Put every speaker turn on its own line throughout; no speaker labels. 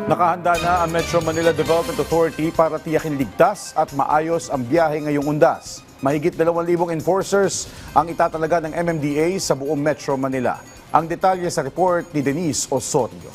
Nakahanda na ang Metro Manila Development Authority para tiyakin ligtas at maayos ang biyahe ngayong undas. Mahigit 2,000 enforcers ang itatalaga ng MMDA sa buong Metro Manila. Ang detalye sa report ni Denise Osorio.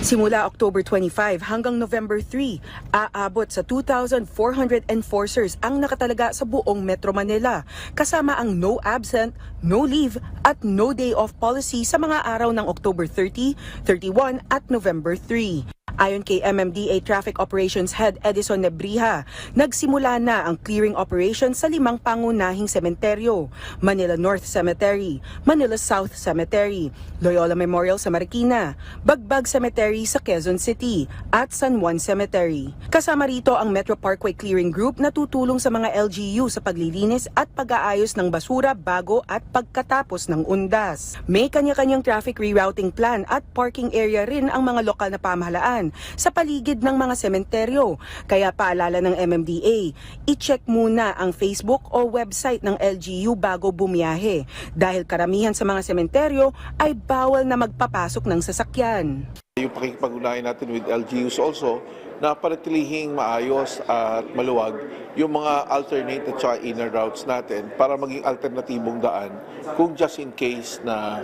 Simula October 25 hanggang November 3, aabot sa 2,400 enforcers ang nakatalaga sa buong Metro Manila, kasama ang no absent, no leave at no day off policy sa mga araw ng October 30, 31 at November 3. Ayon kay MMDA Traffic Operations Head Edison Nebrija, nagsimula na ang clearing operation sa 5 pangunahing sementeryo: Manila North Cemetery, Manila South Cemetery, Loyola Memorial sa Marikina, Bagbag Cemetery sa Quezon City, at San Juan Cemetery. Kasama rito ang Metro Parkway Clearing Group na tutulong sa mga LGU sa paglilinis at pag-aayos ng basura bago at pagkatapos ng undas. May kanya-kanyang traffic rerouting plan at parking area rin ang mga lokal na pamahalaan sa paligid ng mga sementeryo. Kaya paalala ng MMDA, i-check muna ang Facebook o website ng LGU bago bumiyahe dahil karamihan sa mga sementeryo ay bawal na magpapasok ng sasakyan.
Yung pakikipag-ugnayan natin with LGUs also na panatilihing maayos at maluwag yung mga alternate at saka inner routes natin para maging alternatibong daan kung just in case na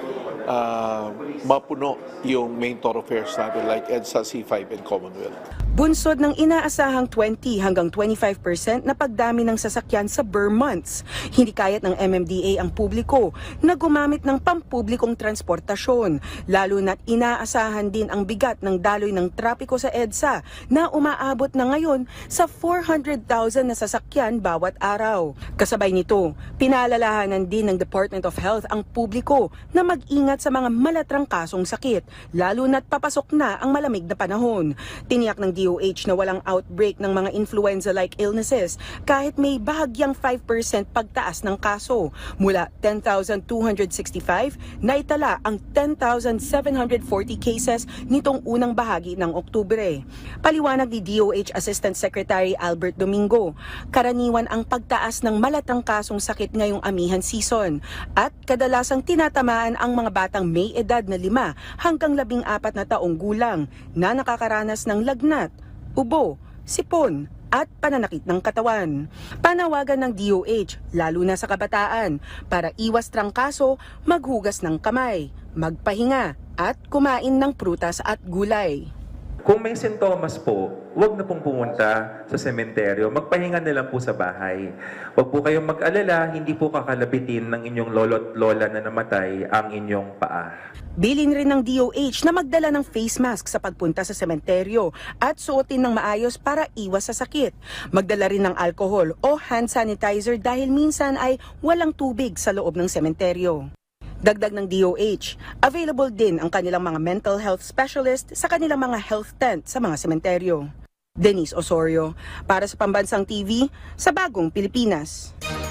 mapuno yung main thoroughfares natin like EDSA, C5 and Commonwealth.
Bunsod ng inaasahang 20 hanggang 25% na pagdami ng sasakyan sa BER months. Hindi kayat ng MMDA ang publiko na gumamit ng pampublikong transportasyon, lalo na't inaasahan din ang bigat ng daloy ng trapiko sa EDSA na umaabot na ngayon sa 400,000 na sasakyan bawat araw. Kasabay nito, pinaalalahanan din ng Department of Health ang publiko na mag-ingat sa mga malatrang kasong sakit, lalo na't papasok na ang malamig na panahon. Tiniyak ng DOH na walang outbreak ng mga influenza-like illnesses kahit may bahagyang 5% pagtaas ng kaso. Mula 10,265, naitala ang 10,740 cases nitong unang bahagi ng Oktubre. Paliwanag ni DOH Assistant Secretary Albert Domingo, karaniwan ang pagtaas ng malatrang kasong sakit ngayong amihan season at kadalasang tinatamaan ang mga batang may edad na 5 hanggang 14 na taong gulang na nakakaranas ng lagnat, ubo, sipon at pananakit ng katawan. Panawagan ng DOH, lalo na sa kabataan, para iwas trangkaso, maghugas ng kamay, magpahinga at kumain ng prutas at gulay.
Kung may sintomas po, huwag na pong pumunta sa sementeryo. Magpahinga na lang po sa bahay. Huwag po kayong mag-alala, hindi po kakalabitin ng inyong lolo't lola na namatay ang inyong paa.
Bilin rin ng DOH na magdala ng face mask sa pagpunta sa sementeryo at suotin ng maayos para iwas sa sakit. Magdala rin ng alcohol o hand sanitizer dahil minsan ay walang tubig sa loob ng sementeryo. Dagdag ng DOH, available din ang kanilang mga mental health specialist sa kanilang mga health tent sa mga sementeryo. Denise Osorio, para sa Pambansang TV, sa Bagong Pilipinas.